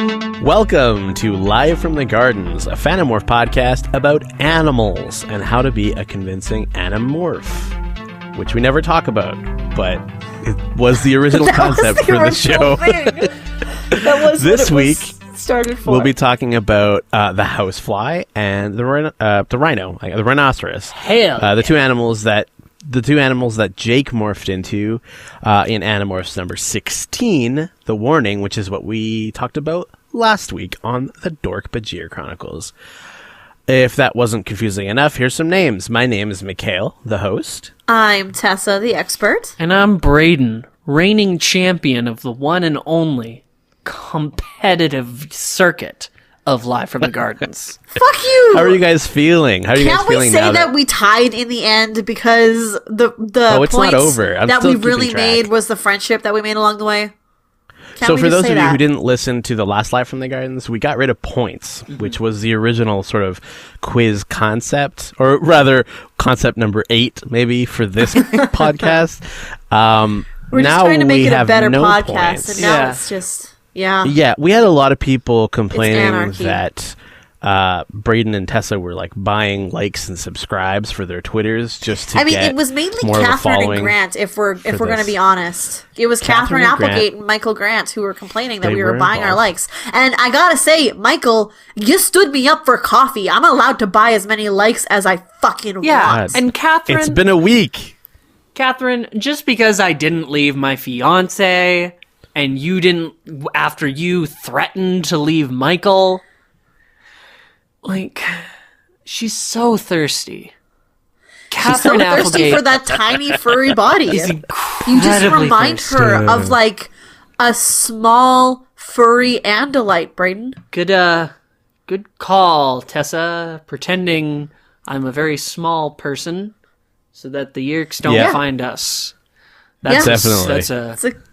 Welcome to Live from the Gardens, a Fanimorph podcast about animals and how to be a convincing Animorph, which we never talk about, but it was the original concept for the show. That was this week. Started for. We'll be talking about the housefly and the rhino, the rhinoceros. The two animals that Jake morphed into in Animorphs number 16, The Warning, which is what we talked about last week on the Dork-Bajir Chronicles. If that wasn't confusing enough, here's some names. My name is Mikhail, the host. I'm Tessa, the expert. And I'm Braden, reigning champion of the one and only competitive circuit of Live from the Gardens. Fuck you! How are you guys feeling? Can't we say that we tied in the end because the it's points not over. that we really made was the friendship that we made along the way? So for those of you who didn't listen to the last Live from the Gardens, we got rid of points, which was the original sort of quiz concept, or rather concept number 8 maybe for this podcast. We're just trying to make it a better podcast, points. And now it's just... Yeah, we had a lot of people complaining that Braden and Tessa were like buying likes and subscribes for their Twitters just to get it was mainly more Catherine and Grant, if we're going to be honest. It was Catherine Applegate and Michael Grant who were complaining that we were buying our likes. And I gotta say, Michael, you stood me up for coffee. I'm allowed to buy as many likes as I fucking want. And Catherine... It's been a week. Catherine, just because I didn't leave my fiance... and you didn't, after you threatened to leave Michael. Like, she's so thirsty. She's so thirsty for that tiny furry body. You just remind her of, like, a small furry Andalite, Braden. Good call, Tessa. Pretending I'm a very small person so that the Yerks don't find us. That's definitely.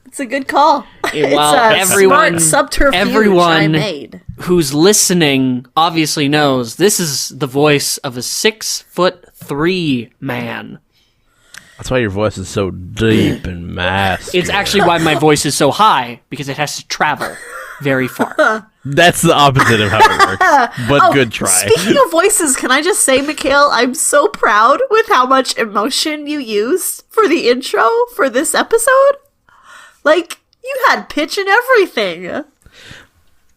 It's a good call. Well, smart subterfuge I made. Who's listening obviously knows this is the voice of a 6'3" man. That's why your voice is so deep and masculine. It's actually why my voice is so high, because it has to travel very far. That's the opposite of how it works. But good try. Speaking of voices, can I just say, Mikhail, I'm so proud with how much emotion you used for the intro for this episode. Like, you had pitch and everything.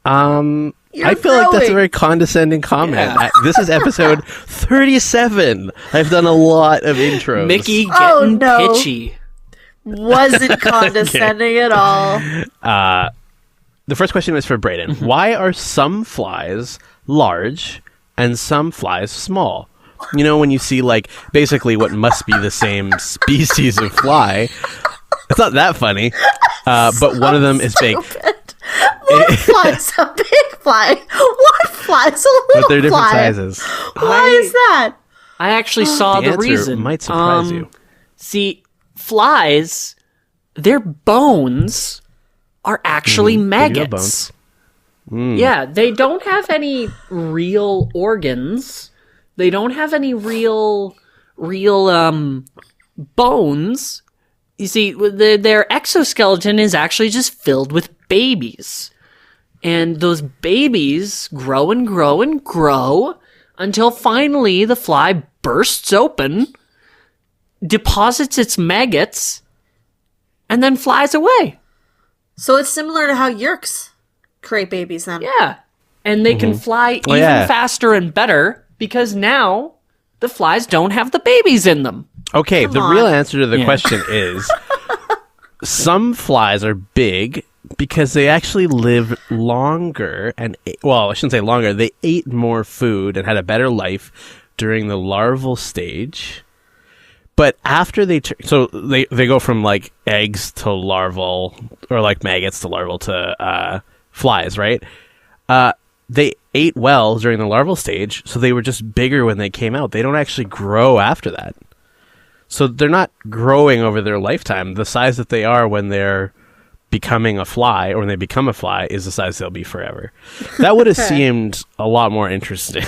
I feel like that's a very condescending comment. Yeah. This is episode 37. I've done a lot of intros. Mickey getting pitchy. Wasn't condescending at all. The first question is for Braden. Why are some flies large and some flies small? You know, when you see, like, basically what must be the same species of fly. It's not that funny, but one of them is big. One fly's a big fly. One fly's a little fly. But they're different sizes. Why is that? I actually saw the reason. Might surprise you. See, flies, their bones are actually maggots. Yeah, they don't have any real organs. They don't have any real bones. You see, their exoskeleton is actually just filled with babies. And those babies grow and grow and grow until finally the fly bursts open, deposits its maggots, and then flies away. So it's similar to how Yerks create babies then. Yeah. And they can fly even faster and better because now the flies don't have the babies in them. Okay, the real answer to the question is some flies are big because they actually live longer and, well, I shouldn't say longer, they ate more food and had a better life during the larval stage. But after they go from like eggs to larval, or like maggots to larval to flies, right? They ate well during the larval stage, so they were just bigger when they came out. They don't actually grow after that. So they're not growing over their lifetime. The size that they are when they're becoming a fly, or when they become a fly, is the size they'll be forever. That would have seemed a lot more interesting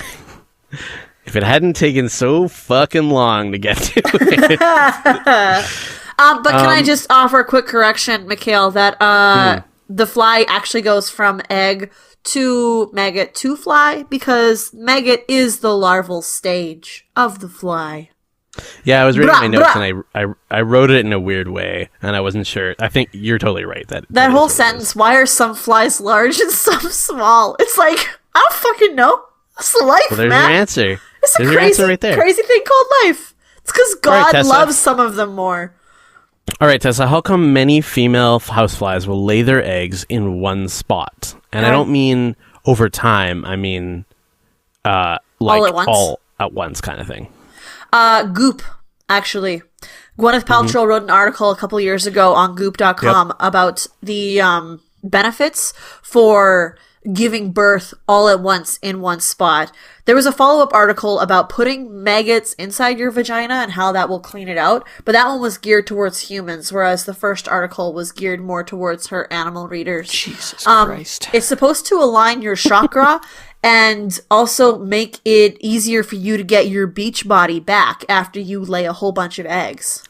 if it hadn't taken so fucking long to get to it. But can I just offer a quick correction, Mikhail, that the fly actually goes from egg to maggot to fly, because maggot is the larval stage of the fly. Yeah, I was reading my notes and I wrote it in a weird way, and I wasn't sure. I think you're totally right. That whole sentence, why are some flies large and some small? It's like, I don't fucking know. It's life, well, there's man. your answer. It's there's a your answer right there. crazy thing called life. It's because God right, loves some of them more. All right, Tessa, how come many female houseflies will lay their eggs in one spot? And I don't mean over time. I mean like all at once kind of thing. Goop, actually. Gwyneth Paltrow wrote an article a couple years ago on goop.com about the benefits for giving birth all at once in one spot. There was a follow-up article about putting maggots inside your vagina and how that will clean it out, but that one was geared towards humans, whereas the first article was geared more towards her animal readers. Jesus Christ. It's supposed to align your chakra and also make it easier for you to get your beach body back after you lay a whole bunch of eggs.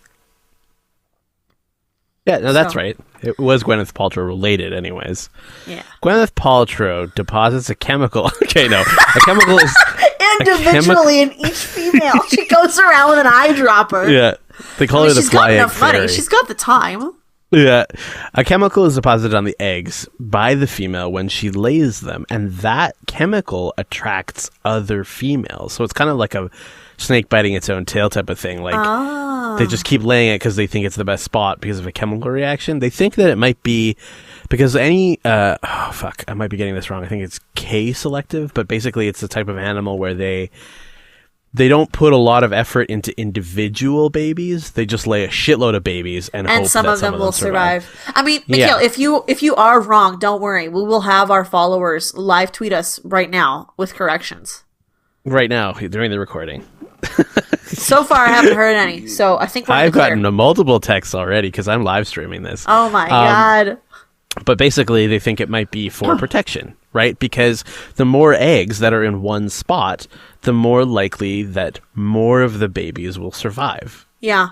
Yeah, no, that's right. It was Gwyneth Paltrow related anyways. Yeah. Gwyneth Paltrow deposits a chemical. Okay, no. A chemical is... Individually in each female. She goes around with an eyedropper. Yeah. They call her the fly egg enough money. fairy. She's got the time. Yeah. A chemical is deposited on the eggs by the female when she lays them, and that chemical attracts other females. So it's kind of like a snake biting its own tail type of thing. Like, they just keep laying it because they think it's the best spot because of a chemical reaction. They think that it might be because I might be getting this wrong. I think it's K selective, but basically it's the type of animal where they don't put a lot of effort into individual babies. They just lay a shitload of babies and hope some that of them will survive. I mean, Yeah. Mikhail, if you are wrong, don't worry. We will have our followers live tweet us right now with corrections. Right now, during the recording. So far, I haven't heard any. So I think I've gotten multiple texts already because I'm live streaming this. Oh my God. But basically, they think it might be for protection, right? Because the more eggs that are in one spot, the more likely that more of the babies will survive. Yeah.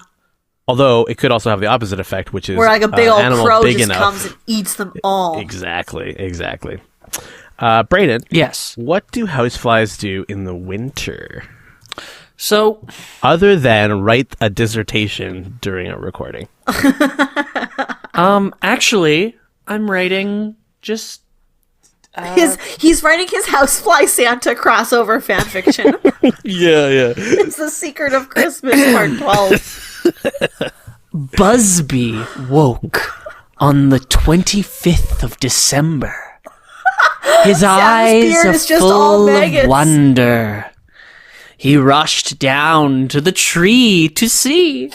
Although it could also have the opposite effect, which is where like a big old crow big just enough. comes and eats them all. Exactly. Brayden. Yes. What do houseflies do in the winter? So, other than write a dissertation during a recording. Actually, I'm writing just He's writing his Housefly Santa crossover fanfiction. Yeah. It's the Secret of Christmas Part 12. Busby woke on the 25th of December. His eyes beard are is just all full of maggots. wonder. He rushed down to the tree to see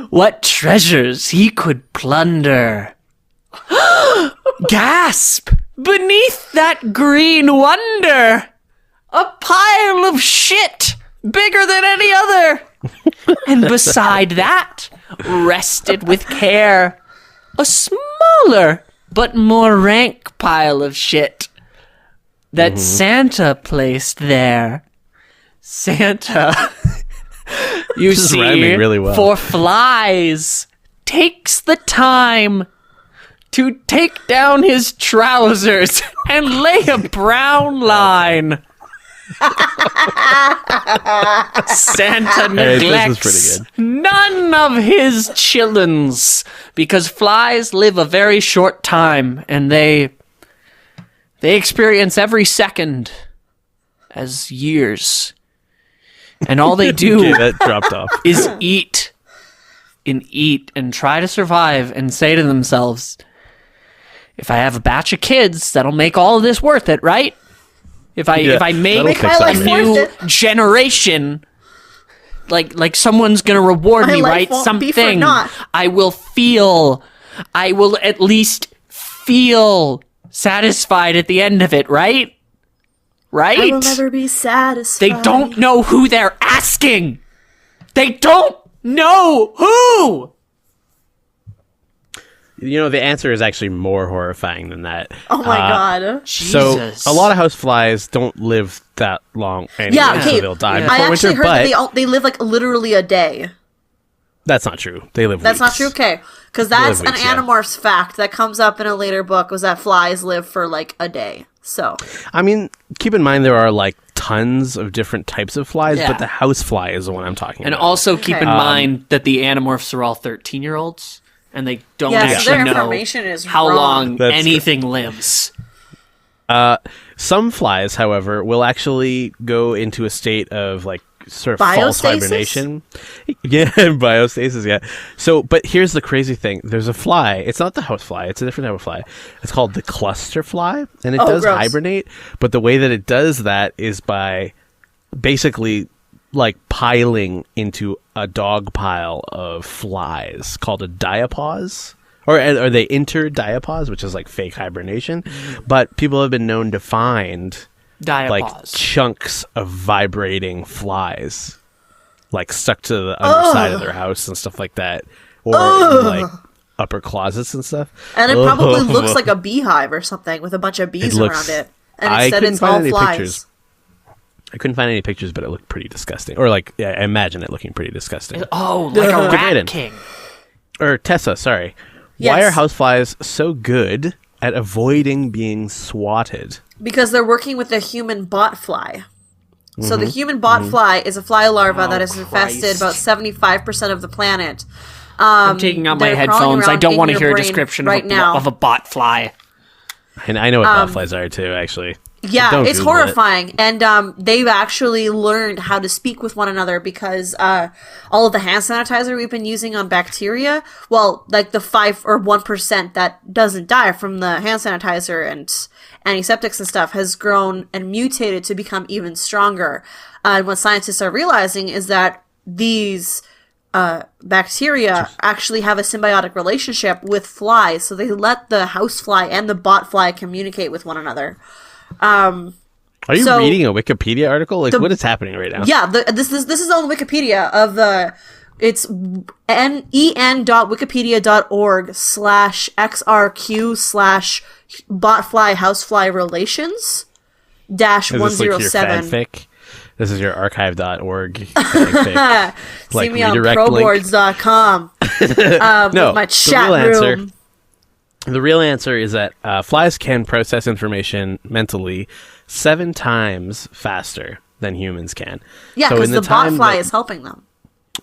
what treasures he could plunder. Gasp! Beneath that green wonder, a pile of shit bigger than any other. And beside that, rested with care, a smaller but more rank pile of shit that Santa placed there. Santa, you This is see, rhyming really well. for flies, takes the time to take down his trousers and lay a brown line. Santa neglects this is pretty none of his chillins because flies live a very short time and they experience every second as years. And all they do Okay, that dropped off. is eat and try to survive and say to themselves, if I have a batch of kids, that'll make all of this worth it, right? If I make that'll fix a everything. new generation, like someone's gonna reward My me, life right? won't be for Something. naught. I will at least feel satisfied at the end of it, right? Right? I will never be satisfied. They don't know who they're asking. They don't know who. You know, the answer is actually more horrifying than that. Oh my God. So a lot of houseflies don't live that long anyway, Yeah, so okay. they'll die I before actually winter, heard but that they live like literally a day. That's not true. They live That's weeks. not true? Okay. Because that's an Animorphs fact that comes up in a later book, was that flies live for, like, a day. So. I mean, keep in mind there are, like, tons of different types of flies, but the housefly is the one I'm talking about. And also keep in mind that the Animorphs are all 13-year-olds, and they don't actually know how long anything lives. Some flies, however, will actually go into a state of, like, sort of false hibernation. Yeah, biostasis, yeah. So, but here's the crazy thing. There's a fly. It's not the housefly. It's a different type of fly. It's called the cluster fly, and it does hibernate, but the way that it does that is by basically, like, piling into a dog pile of flies called a diapause. Or they interdiapause, which is like fake hibernation. But people have been known to find like chunks of vibrating flies, like stuck to the underside of their house and stuff like that, or in, like, upper closets and stuff. And it probably looks like a beehive or something with a bunch of bees around it. And instead it's all flies. Pictures. I couldn't find any pictures, but it looked pretty disgusting. Or, like, yeah, I imagine it looking pretty disgusting. Oh, like a rat king. Or Tessa, sorry. Yes. Why are houseflies so good at avoiding being swatted? Because they're working with a human botfly. So the human botfly is a fly larva that has infested about 75% of the planet. I'm taking out my headphones. I don't want to hear a description of a botfly. And I know what botflies are too, actually. Yeah, it's horrifying. And they've actually learned how to speak with one another because all of the hand sanitizer we've been using on bacteria, well, like the 5 or 1% that doesn't die from the hand sanitizer and antiseptics and stuff has grown and mutated to become even stronger. And what scientists are realizing is that these bacteria actually have a symbiotic relationship with flies, so they let the housefly and the botfly communicate with one another. Are you reading a Wikipedia article? Like, what is happening right now? Yeah, this is on Wikipedia of the. It's en.wikipedia.org/xrq/botfly housefly relations -107. Fanfic? This is your archive.org fanfic. See me on proboards.com. No, with my chat room. The real answer is that flies can process information mentally 7 times faster than humans can. Yeah, because the botfly is helping them.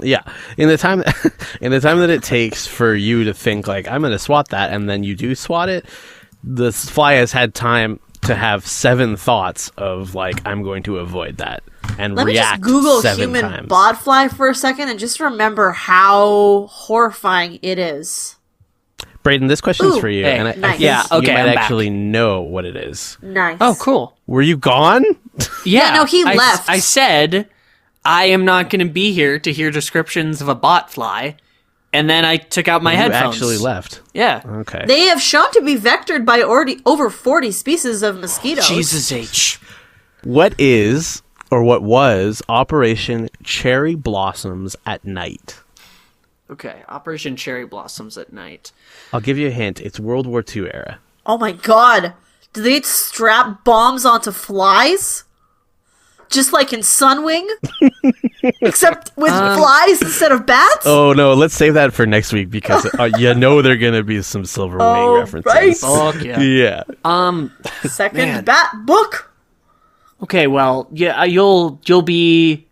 Yeah, in the time that it takes for you to think, like, I'm going to swat that, and then you do swat it, the fly has had time to have 7 thoughts of, like, I'm going to avoid that and react 7 times. Let me just Google human botfly for a second and just remember how horrifying it is. Brayden, this question's for you, and nice. You might actually know what it is. Nice. Oh, cool. Were you gone? Yeah, no, he left. I said, I am not going to be here to hear descriptions of a botfly, and then I took out my headphones. You actually left. Yeah. Okay. They have shown to be vectored by over 40 species of mosquitoes. Jesus H. What is, or what was, Operation Cherry Blossoms at Night? Okay, Operation Cherry Blossoms at Night. I'll give you a hint. It's World War II era. Oh my god. Do they strap bombs onto flies? Just like in Sunwing? Except with flies instead of bats? Oh no, let's save that for next week because you know there are going to be some Silver Wing references. Right. Fuck yeah. Yeah. Second bat book. Okay, well, yeah, you'll be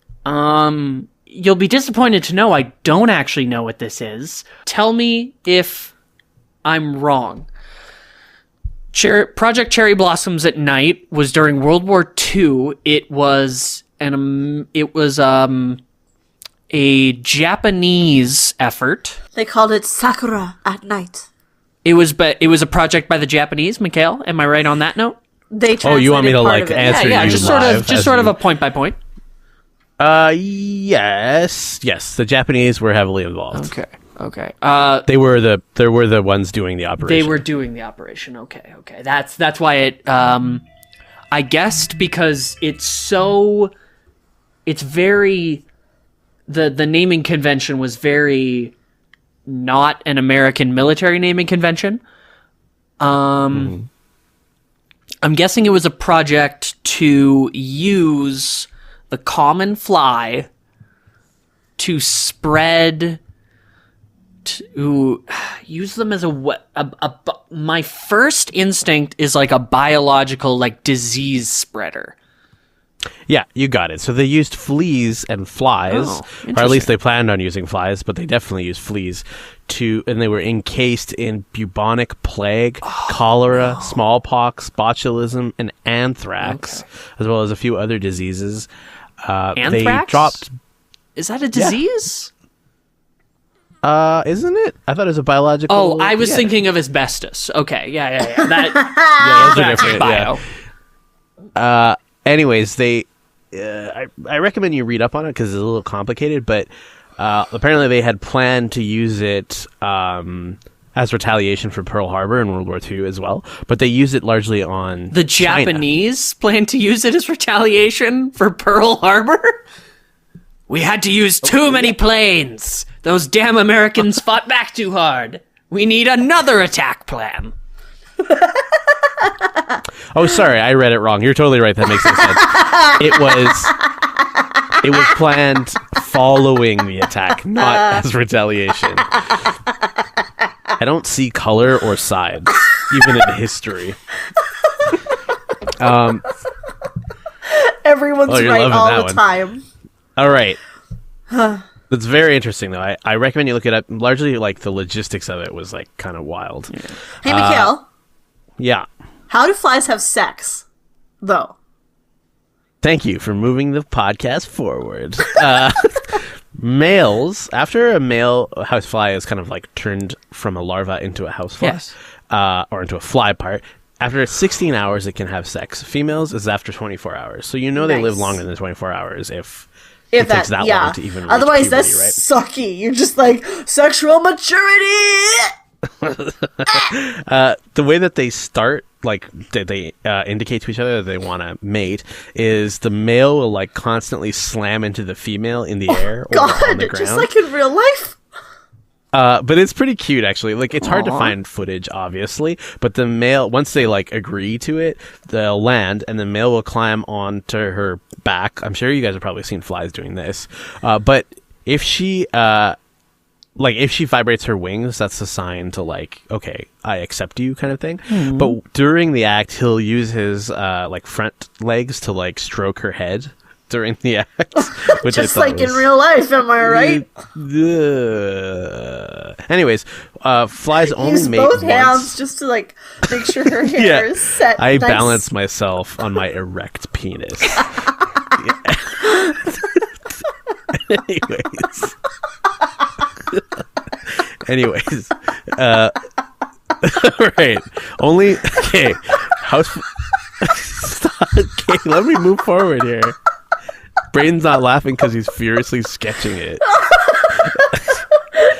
disappointed to know I don't actually know what this is. Tell me if I'm wrong. Project Cherry Blossoms at Night was during World War II. It was a Japanese effort. They called it Sakura at Night. It was a project by the Japanese, Mikhail. Am I right on that note? They translated you want me to part of it. answer Yeah, you just live sort of a point by point. Yes. The Japanese were heavily involved. Okay. They were the ones doing the operation. They were doing the operation. Okay. That's why it. I guessed because it's very. The naming convention was very not an American military naming convention. I'm guessing it was a project to use the common fly to spread to use them as my first instinct is like a biological, like, disease spreader. Yeah, you got it. So they used fleas and flies, or at least they planned on using flies, but they definitely used fleas and they were encased in bubonic plague, cholera, smallpox, botulism, and anthrax, as well as a few other diseases. Anthrax? Is that a disease? Yeah. Isn't it? I thought it was a biological. Oh, I was thinking of asbestos. Okay, yeah. That, those are different. Bio. Anyways, I recommend you read up on it because it's a little complicated, but apparently they had planned to use it as retaliation for Pearl Harbor in World War II as well, but they used it largely on the Japanese planned to use it as retaliation for Pearl Harbor? We had to use too many planes. Those damn Americans fought back too hard. We need another attack plan. Oh, sorry, I read it wrong. You're totally right. That makes no sense. It was planned following the attack, not as retaliation. I don't see color or sides, even in history. Everyone's right all the time. All right. It's very interesting, though. I recommend you look it up. Largely, like, the logistics of it was, like, kind of wild. Yeah. Hey, Mikhail. Yeah. How do flies have sex, though? Thank you for moving the podcast forward. Males, after a male housefly is kind of, like, turned from a larva into a housefly, or into a fly part, after 16 hours, it can have sex. Females is after 24 hours. So they live longer than 24 hours if it takes that long to even reach Otherwise, puberty, that's right? sucky. You're just like, sexual maturity! The way that they start, like, they indicate to each other that they want to mate, is the male will, like, constantly slam into the female in the air or on the ground. Just like in real life? But it's pretty cute, actually. Like, it's hard to find footage, obviously, but the male, once they, like, agree to it, they'll land, and the male will climb onto her back. I'm sure you guys have probably seen flies doing this. But if she vibrates her wings, that's a sign to, like, okay, I accept you, kind of thing. Mm-hmm. But during the act, he'll use his, like, front legs to, like, stroke her head during the act. Which just like in real life, am I right? Anyways, flies only use mate both once. hands just to, like, make sure her hair is set. I balance myself on my erect penis. Anyways, right. Only okay. Stop. Okay, let me move forward here. Braden's not laughing because he's furiously sketching it.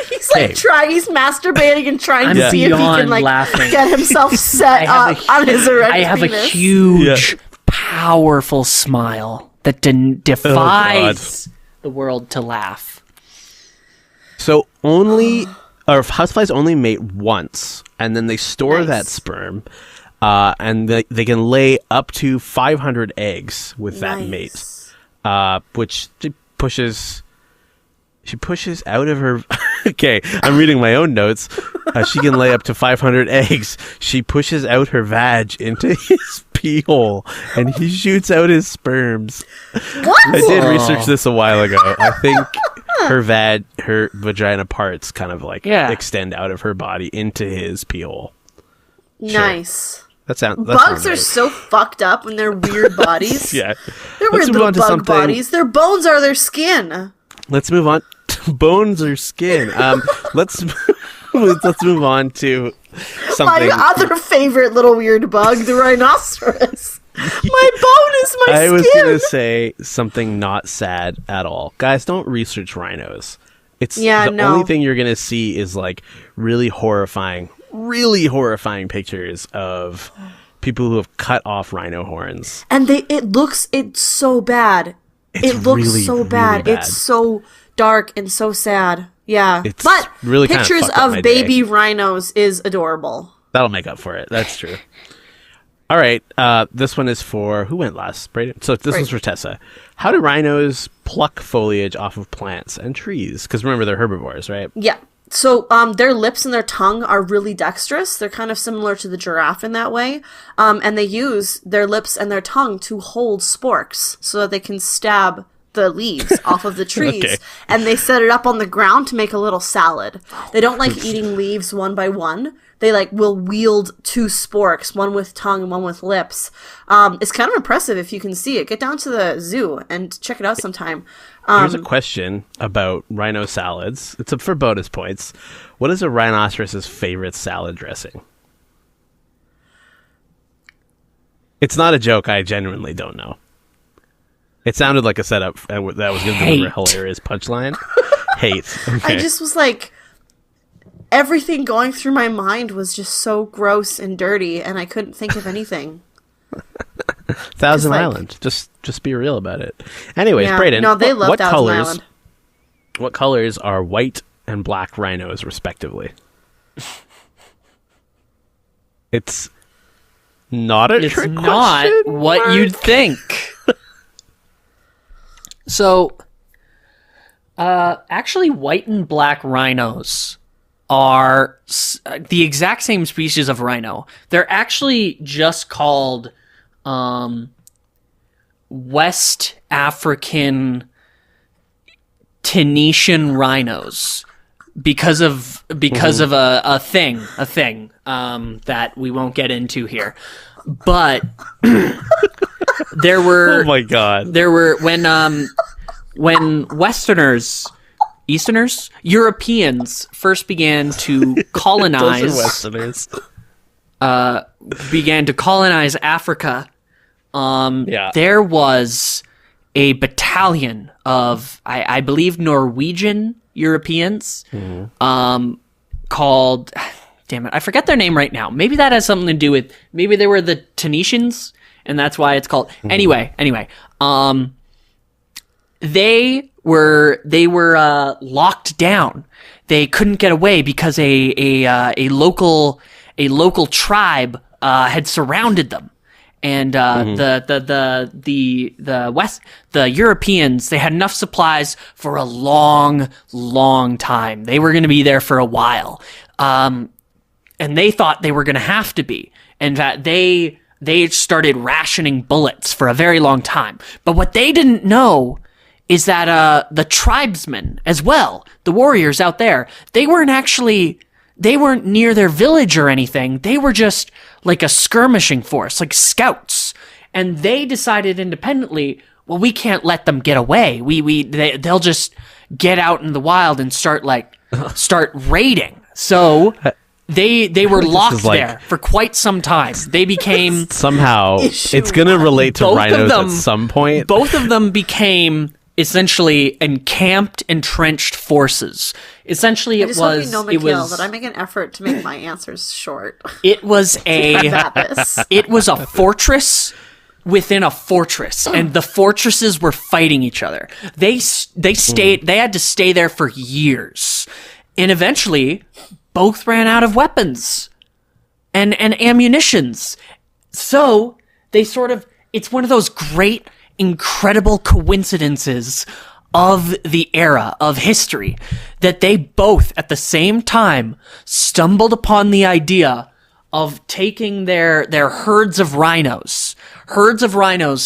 He's like he's masturbating and trying to see if he can, like, laughing. Get himself set up on his erect penis. I have a huge, powerful smile that defies the world to laugh. So houseflies only mate once, and then they store that sperm, and they can lay up to 500 eggs with that mate. Which she pushes out of her. Okay, I'm reading my own notes. She can lay up to 500 eggs. She pushes out her vag into his pee hole, and he shoots out his sperms. What? I did research this a while ago. I think her vagina parts kind of like extend out of her body into his pee hole. Nice. Sure. Bugs are so fucked up in their weird bodies. Yeah. They're weird little bug bodies. Their bones are their skin. Let's move on. Bones or skin. Let's move on to something. My other favorite little weird bug, the rhinoceros. My bone is my skin. I was going to say something not sad at all. Guys, don't research rhinos. Only thing you're going to see is, like, really horrifying pictures of people who have cut off rhino horns. And it's so bad. It looks really, so bad. Really bad. It's so dark and so sad. Yeah. But really pictures of baby rhinos is adorable. That'll make up for it. That's true. All right. This one is for, who went last? Braden? So this one's for Tessa. How do rhinos pluck foliage off of plants and trees? Because remember, they're herbivores, right? Yeah. So their lips and their tongue are really dexterous. They're kind of similar to the giraffe in that way. And they use their lips and their tongue to hold sporks so that they can stab the leaves off of the trees. Okay. And they set it up on the ground to make a little salad. They don't like eating leaves one by one. They will wield 2 sporks, one with tongue and one with lips. It's kind of impressive if you can see it. Get down to the zoo and check it out sometime. Here's a question about rhino salads. It's up for bonus points. What is a rhinoceros's favorite salad dressing? It's not a joke. I genuinely don't know. It sounded like a setup that was going to deliver a hilarious punchline. Hate. Okay. I just was like, everything going through my mind was just so gross and dirty, and I couldn't think of anything. Thousand Island. Just be real about it. Anyways, yeah, Brayden, no, they love Thousand Island. What colors are white and black rhinos, respectively? It's not a trick question. It's not what you'd think. So, actually, white and black rhinos are the exact same species of rhino. They're actually just called West African Tunisian rhinos because of a thing that we won't get into here. But there were oh my god, there were when Europeans first began to colonize began to colonize Africa. There was a battalion of I believe Norwegian Europeans called, damn it, I forget their name right now. Maybe that has something to do with, maybe they were the Tunisians and that's why it's called anyway they were locked down. They couldn't get away because a local tribe had surrounded them. And the Europeans, they had enough supplies for a long time. They were going to be there for a while, and they thought they were going to have to be. In fact, they started rationing bullets for a very long time. But what they didn't know is that the tribesmen as well, the warriors out there, they weren't near their village or anything. They were just like a skirmishing force, like scouts. And they decided independently, well, we can't let them get away. They'll just get out in the wild and start raiding. So they were locked there for quite some time. They became somehow it's going to relate to rhinos at some point. Both of them became essentially encamped, entrenched forces. Essentially, it was that I make an effort to make my answers short. It was a fortress within a fortress, and the fortresses were fighting each other. They had to stay there for years, and eventually, both ran out of weapons and ammunitions. So they it's one of those great, incredible coincidences of the era of history that they both at the same time stumbled upon the idea of taking their herds of rhinos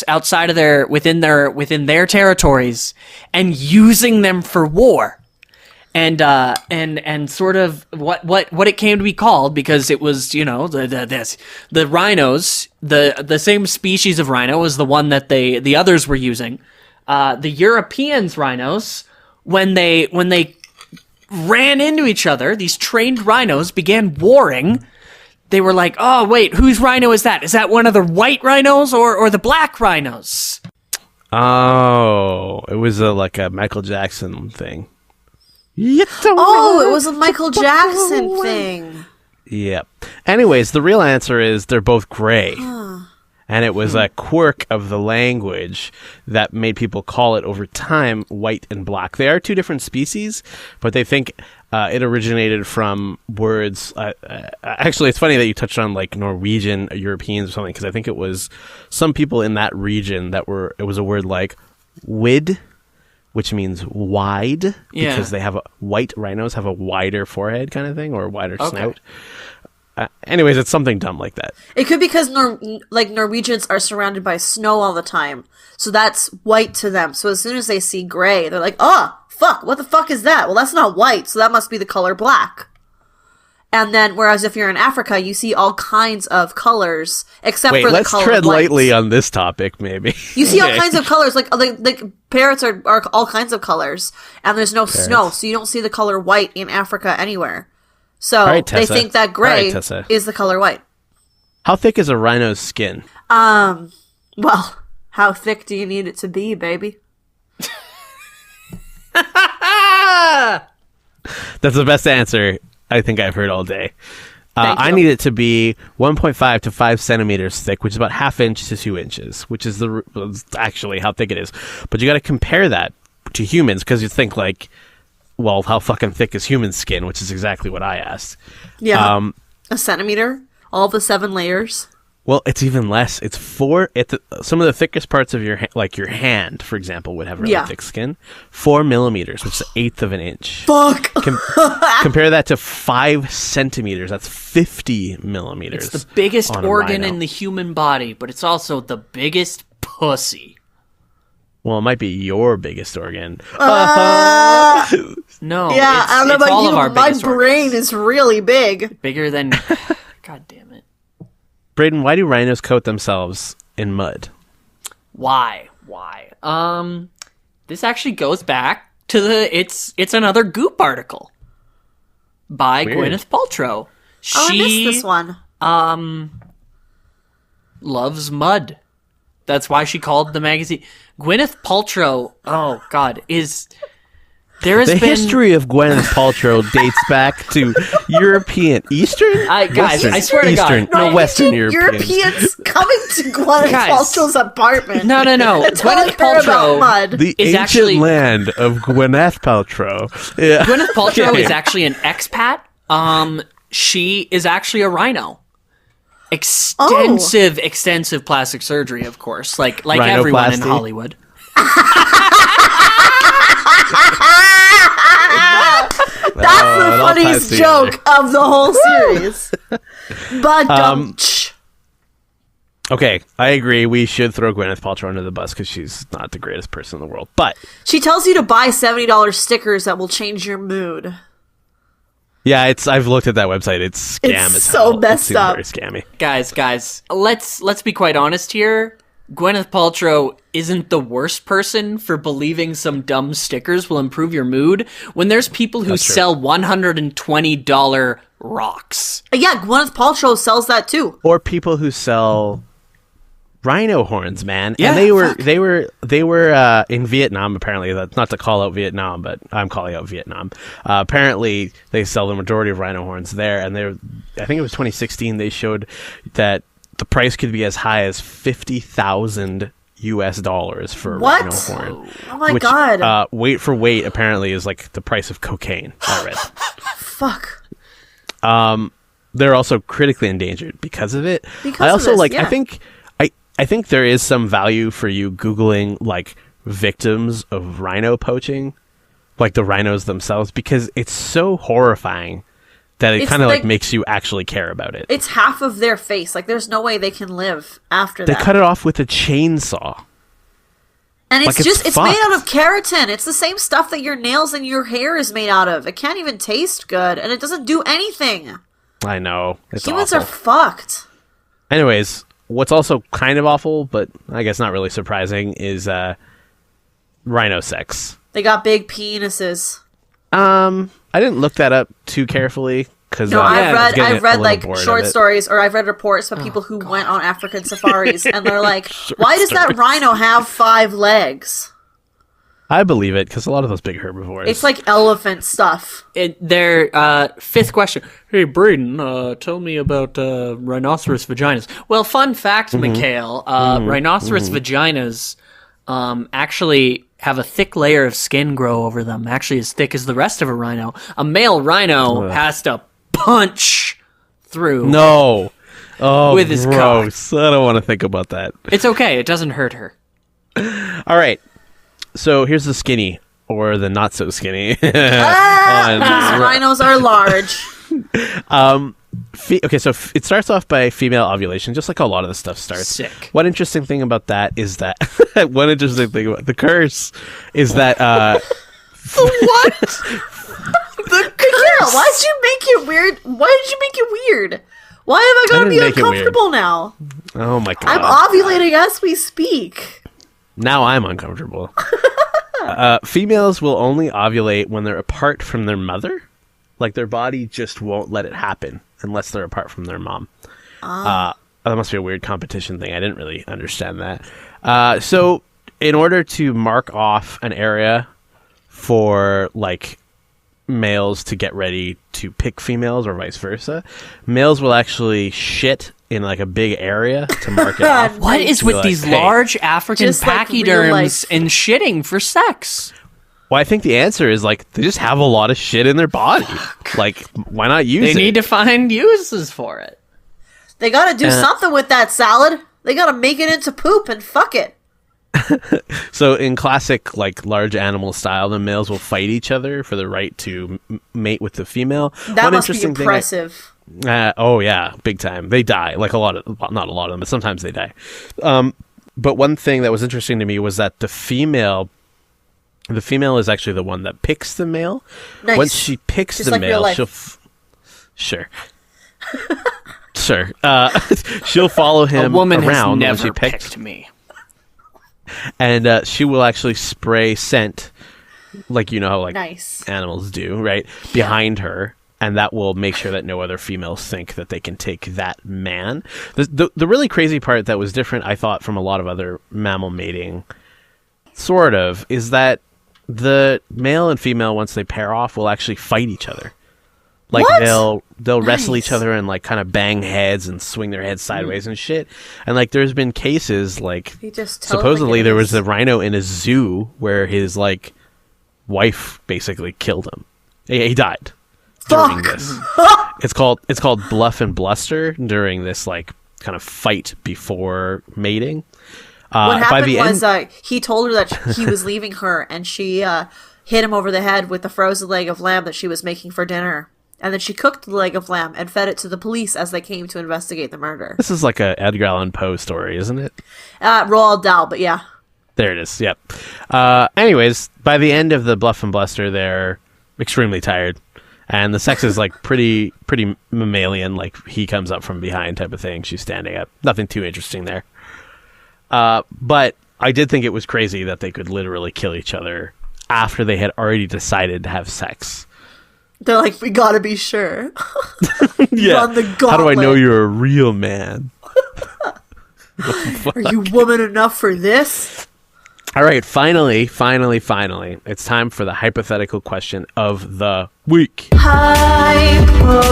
outside of within their territories and using them for war. And sort of what it came to be called, because it was, the rhinos, the same species of rhino as the one that the others were using. The Europeans rhinos, when they ran into each other, these trained rhinos began warring. They were like, oh wait, whose rhino is that? Is that one of the white rhinos or the black rhinos? Oh, it was like a Michael Jackson thing. It was a Michael Jackson thing. Yep. Anyways, the real answer is they're both gray. And it was a quirk of the language that made people call it over time white and black. They are two different species, but they think it originated from words. Actually, it's funny that you touched on like Norwegian Europeans or something, because I think it was some people in that region it was a word like wid, which means wide, because they have white rhinos have a wider forehead kind of thing, or a wider snout. Anyways, it's something dumb like that. It could be because Norwegians are surrounded by snow all the time, so that's white to them. So as soon as they see gray, they're like, "Oh, fuck! What the fuck is that?" Well, that's not white, so that must be the color black. And then, whereas if you're in Africa, you see all kinds of colors, except for the color let's tread lightly on this topic, maybe. You see all kinds of colors, like parrots are all kinds of colors, and there's no snow, so you don't see the color white in Africa anywhere. So they think that gray is the color white. How thick is a rhino's skin? Well, how thick do you need it to be, baby? That's the best answer I think I've heard all day. I need it to be 1.5 to 5 centimeters thick, which is about ½ inch to 2 inches, which is actually how thick it is. But you got to compare that to humans, because you think like, well, how fucking thick is human skin, which is exactly what I asked. Yeah, a centimeter, all the 7 layers. Well, it's even less. It's 4. Some of the thickest parts of your your hand, for example, would have really thick skin. 4 millimeters, which is 1/8 of an inch. Fuck. Compare that to 5 centimeters. That's 50 millimeters. It's the biggest organ in the human body, but it's also the biggest pussy. Well, it might be your biggest organ. No. Yeah, I don't know about all you. Of our My biggest brain is really big. Bigger than. God damn it. Braden, why do rhinos coat themselves in mud? Why? This actually goes back to it's another Goop article by Gwyneth Paltrow. I missed this one. Loves mud. That's why she called the magazine. Gwyneth Paltrow, oh God, the history of Gwyneth Paltrow dates back to European, Eastern? Guys, I swear to God. No, Western Europeans coming to Gwyneth Paltrow's apartment. No. Gwyneth Paltrow the is ancient actually land of Gwyneth Paltrow. Yeah. Gwyneth Paltrow is actually an expat. She is actually a rhino. Extensive plastic surgery, of course, like everyone in Hollywood. That's the funniest joke of the whole series. But okay, I agree. We should throw Gwyneth Paltrow under the bus because she's not the greatest person in the world. But she tells you to buy $70 stickers that will change your mood. Yeah, I've looked at that website. It's scam. It's so messed up. Very scammy. Guys, let's be quite honest here. Gwyneth Paltrow isn't the worst person for believing some dumb stickers will improve your mood when there's people who sell $120 rocks. Yeah, Gwyneth Paltrow sells that too. Or people who sell rhino horns, man. Yeah, and they were in Vietnam, apparently. That's not to call out Vietnam, but I'm calling out Vietnam. Apparently they sell the majority of rhino horns there, and I think it was 2016, they showed that the price could be as high as $50,000 for a rhino horn. Oh my God. Weight for weight apparently is like the price of cocaine. I read. Fuck. They're also critically endangered because of it. I think there is some value for you Googling like victims of rhino poaching, like the rhinos themselves, because it's so horrifying that it kind of like makes you actually care about it. It's half of their face. Like there's no way they can live after that. They cut it off with a chainsaw. And it's made out of keratin. It's the same stuff that your nails and your hair is made out of. It can't even taste good, and it doesn't do anything. I know. Humans are fucked. Anyways, what's also kind of awful, but I guess not really surprising, is rhino sex. They got big penises. I didn't look that up too carefully because I've read like short stories, or I've read reports of people who went on African safaris, and they're like, "Why does that rhino have 5 legs?" I believe it because a lot of those big herbivores. It's like elephant stuff. Their fifth question. Hey, Braden, tell me about rhinoceros vaginas. Well, fun fact, Mikhail. Rhinoceros vaginas actually have a thick layer of skin grow over them, actually as thick as the rest of a rhino. A male rhino has to punch through. No. Oh, with his gross. cock. I don't want to think about that. It's okay. It doesn't hurt her. All right. So here's the skinny. or the not so skinny. Because rhinos are large. Okay, so it starts off by female ovulation, just like a lot of the stuff starts. Sick. One interesting thing about that is that one interesting thing about the curse is that What? The curse. Why did you make it weird? Why did you make it weird? Why am I going to be uncomfortable now? Oh my god! I'm ovulating as we speak. Now I'm uncomfortable. Females will only ovulate when they're apart from their mother. Like, their body just won't let it happen unless they're apart from their mom. That must be a weird competition thing. I didn't really understand that. So, in order to mark off an area for, like, males to get ready to pick females or vice versa, males will actually shit in, like, a big area to mark it off. What is with these large African pachyderms and shitting for sex? Well, I think the answer is, like, they just have a lot of shit in their body. Like, why not use it? They need to find uses for it. They gotta do something with that salad. They gotta make it into poop and fuck it. So, in classic, like, large animal style, the males will fight each other for the right to mate with the female. That must be impressive. Oh, yeah, big time. They die. Like, not a lot of them, but sometimes they die. But one thing that was interesting to me was that the female is actually the one that picks the male. Nice. Once she picks the male, she'll sure. She'll follow him A woman around has once she never picks, picked me. and she will actually spray scent, like, you know how, like, Nice. animals do, right, behind her, and that will make sure that no other females think that they can take that man. The really crazy part that was different, I thought, from a lot of other mammal mating, sort of, is that the male and female, once they pair off, will actually fight each other. Like, what? they'll wrestle each other and, like, kind of bang heads and swing their heads sideways and shit. And, like, there's been cases, like, supposedly there was a rhino in a zoo where his, like, wife basically killed him. He died during this. It's called bluff and bluster during this, like, kind of fight before mating. What happened was he told her that he was leaving her, and she hit him over the head with the frozen leg of lamb that she was making for dinner. And then she cooked the leg of lamb and fed it to the police as they came to investigate the murder. This is like a Edgar Allan Poe story, isn't it? Roald Dahl, but yeah. There it is, yep. Anyways, by the end of the bluff and bluster, they're extremely tired. And the sex is, like, pretty mammalian, like, he comes up from behind type of thing. She's standing up. Nothing too interesting there. But I did think it was crazy that they could literally kill each other after they had already decided to have sex. They're like, we gotta be sure. Yeah. Run the gauntlet. How do I know you're a real man? Are you woman enough for this? All right, finally, it's time for the hypothetical question of the week. Hypothetical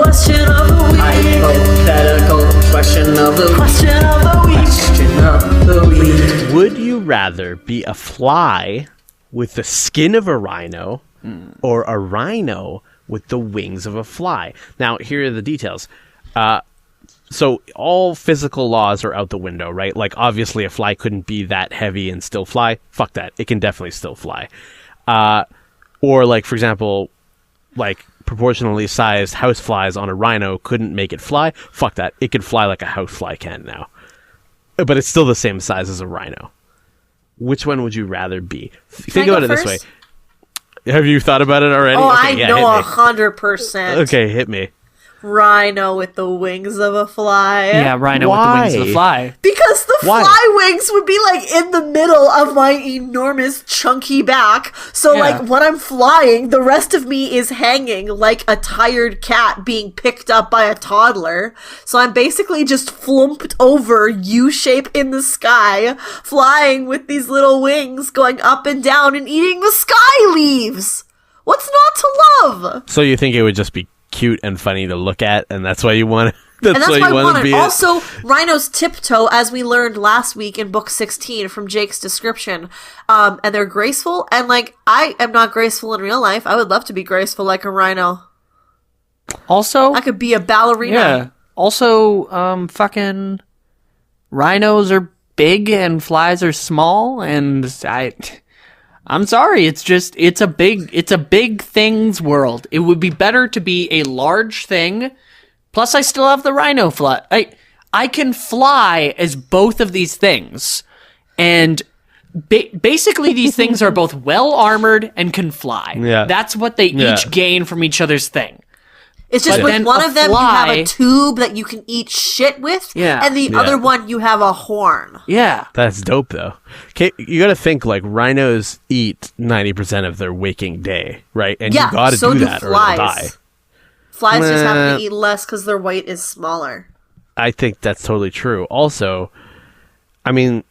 question of the week. Hypothetical question of the week. Question of the week. Question of the week. Would you rather be a fly with the skin of a rhino or a rhino with the wings of a fly? Now, here are the details. So all physical laws are out the window, right? Like, obviously, a fly couldn't be that heavy and still fly. Fuck that. It can definitely still fly. Or, like, for example, like, proportionally sized houseflies on a rhino couldn't make it fly. Fuck that. It can fly like a housefly can now. But it's still the same size as a rhino. Which one would you rather be? Think about it this way. Have you thought about it already? Oh, okay, I know 100%. Okay, hit me. Rhino with the wings of a fly. Yeah, rhino with the wings of a fly. Because the fly wings would be, like, in the middle of my enormous chunky back. So, like, when I'm flying, the rest of me is hanging like a tired cat being picked up by a toddler. So I'm basically just flumped over, U-shape in the sky, flying with these little wings going up and down and eating the sky leaves. What's not to love? So you think it would just be cute and funny to look at, and that's why you want to why you want to be also, rhinos tiptoe, as we learned last week in book 16 from Jake's description, and they're graceful, and, like, I am not graceful in real life. I would love to be graceful like a rhino. Also, I could be a ballerina. Yeah. Also, fucking rhinos are big and flies are small, and I'm sorry, it's a big things world. It would be better to be a large thing. Plus, I still have the rhino fly. I can fly as both of these things, and basically these things are both well armored and can fly. Yeah. That's what they each gain from each other's thing. It's just with one of them, you have a tube that you can eat shit with, and the other one, you have a horn. Yeah. That's dope, though. Okay, you gotta think, like, rhinos eat 90% of their waking day, right? And you gotta do that or they'll die. Flies just happen to eat less because their weight is smaller. I think that's totally true. Also, I mean,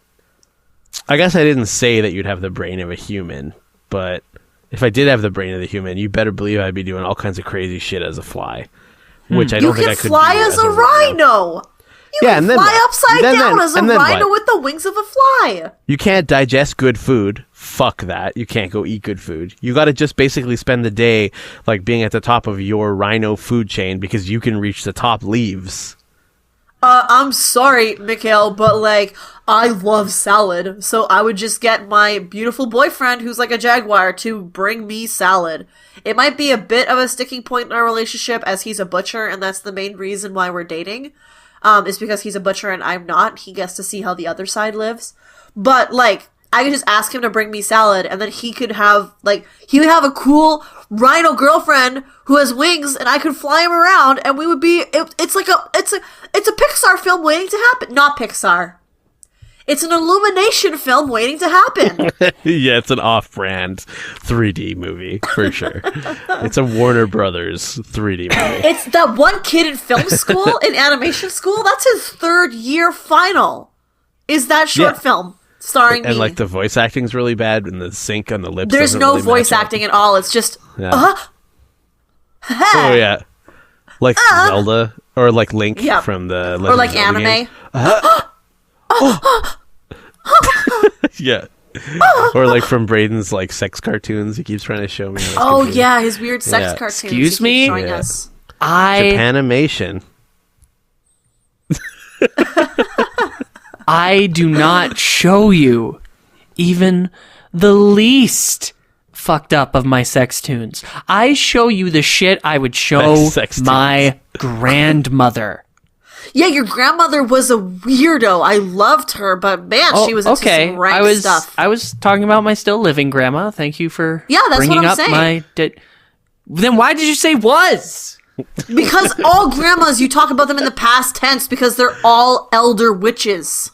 I guess I didn't say that you'd have the brain of a human, but if I did have the brain of the human, you better believe I'd be doing all kinds of crazy shit as a fly, which I don't think I could do. You can fly as a rhino. You can fly upside down as a rhino with the wings of a fly. You can't digest good food. Fuck that. You can't go eat good food. You got to just basically spend the day like being at the top of your rhino food chain because you can reach the top leaves. I'm sorry, Mikhail, but, like, I love salad, so I would just get my beautiful boyfriend, who's like a jaguar, to bring me salad. It might be a bit of a sticking point in our relationship, as he's a butcher, and that's the main reason why we're dating, is because he's a butcher and I'm not. He gets to see how the other side lives. But, like, I could just ask him to bring me salad, and then he would have a cool rhino girlfriend who has wings, and I could fly him around, and we would be, it's a Pixar film waiting to happen. Not Pixar. It's an Illumination film waiting to happen. Yeah, it's an off-brand 3D movie, for sure. It's a Warner Brothers 3D movie. It's that one kid in film school, in animation school, that's his third year final, is that short film. Starring me. And like the voice acting's really bad and the sync on the lips. There's no really voice acting at all. It's just oh yeah. Like Zelda or like Link from the Legend or like anime. Yeah. Or like from Brayden's like sex cartoons he keeps trying to show me. Oh yeah, his weird sex cartoons. Excuse me? Showing us. Japanimation. I do not show you even the least fucked up of my sex tunes. I show you the shit I would show my grandmother. Yeah, your grandmother was a weirdo. I loved her, but man, she was into some rank stuff. I was talking about my still living grandma. Thank you for bringing up my... Then why did you say was? Because all grandmas, you talk about them in the past tense because they're all elder witches.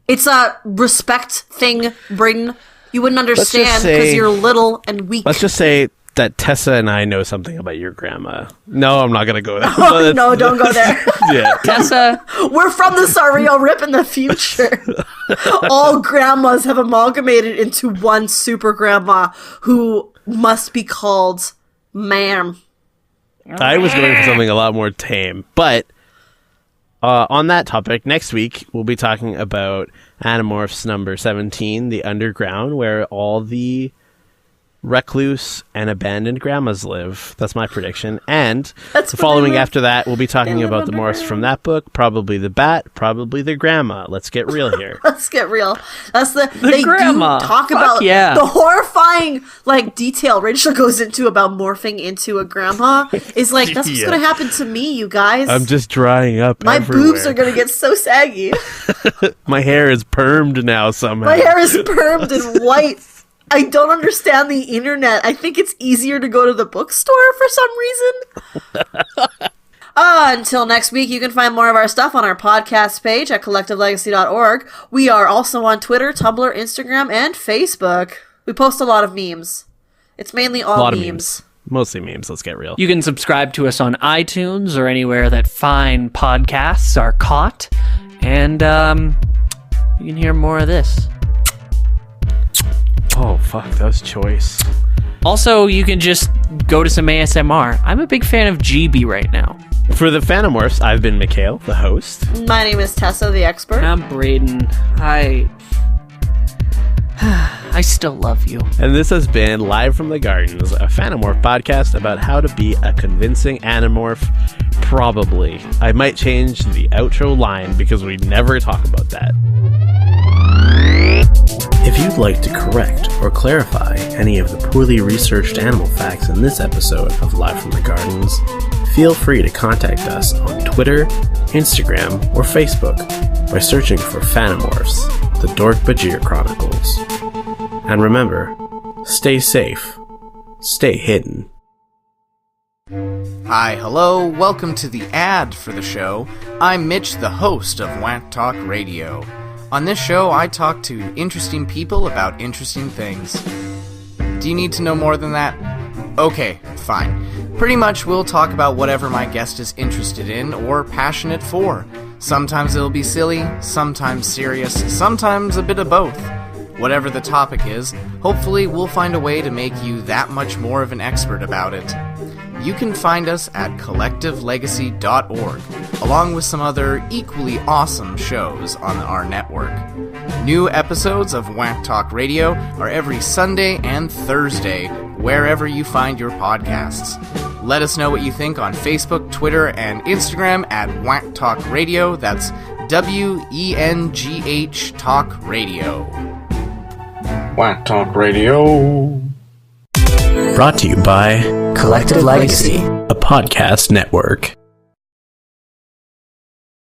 It's a respect thing, Brayden. You wouldn't understand because you're little and weak. Let's just say that Tessa and I know something about your grandma. No, I'm not going to go there. Oh, no, don't go there. Yeah. Tessa. We're from the Surreal Rip in the future. All grandmas have amalgamated into one super grandma who must be called ma'am. I was going for something a lot more tame, but on that topic, next week we'll be talking about Animorphs number 17, The Underground, where all the recluse and abandoned grandmas live. That's my prediction. And the following after that, we'll be talking about the morphs from that book. Probably the bat, probably the grandma. Let's get real here. Let's get real. That's they grandma. Do talk about the horrifying detail Rachel goes into about morphing into a grandma. Is like, that's what's going to happen to me, you guys. I'm just drying up My everywhere. boobs are going to get so saggy. My hair is permed now somehow. My hair is permed and white. I don't understand the internet. I think it's easier to go to the bookstore for some reason. Until next week, you can find more of our stuff on our podcast page at collectivelegacy.org. We are also on Twitter, Tumblr, Instagram, and Facebook. We post a lot of memes. It's mainly all memes. Mostly memes, let's get real. You can subscribe to us on iTunes or anywhere that fine podcasts are caught. And you can hear more of this. Oh, fuck, that was choice. Also, you can just go to some ASMR. I'm a big fan of GB right now. For the Fanimorphs, I've been Mikhail, the host. My name is Tessa, the expert. I'm Brayden. I still love you. And this has been Live from the Gardens, a Fanimorph podcast about how to be a convincing Animorph. Probably. I might change the outro line because we never talk about that. If you'd like to correct or clarify any of the poorly researched animal facts in this episode of Live from the Gardens, feel free to contact us on Twitter, Instagram, or Facebook by searching for Fanimorphs, the Dork-Bajir Chronicles. And remember, stay safe, stay hidden. Hi, hello, welcome to the ad for the show. I'm Mitch, the host of Wank Talk Radio. On this show, I talk to interesting people about interesting things. Do you need to know more than that? Okay, fine. Pretty much we'll talk about whatever my guest is interested in or passionate for. Sometimes it'll be silly, sometimes serious, sometimes a bit of both. Whatever the topic is, hopefully we'll find a way to make you that much more of an expert about it. You can find us at collectivelegacy.org, along with some other equally awesome shows on our network. New episodes of Wank Talk Radio are every Sunday and Thursday, wherever you find your podcasts. Let us know what you think on Facebook, Twitter, and Instagram at Wank Talk Radio. That's WENGH Talk Radio. Wank Talk Radio. Brought to you by Collective Legacy, a podcast network.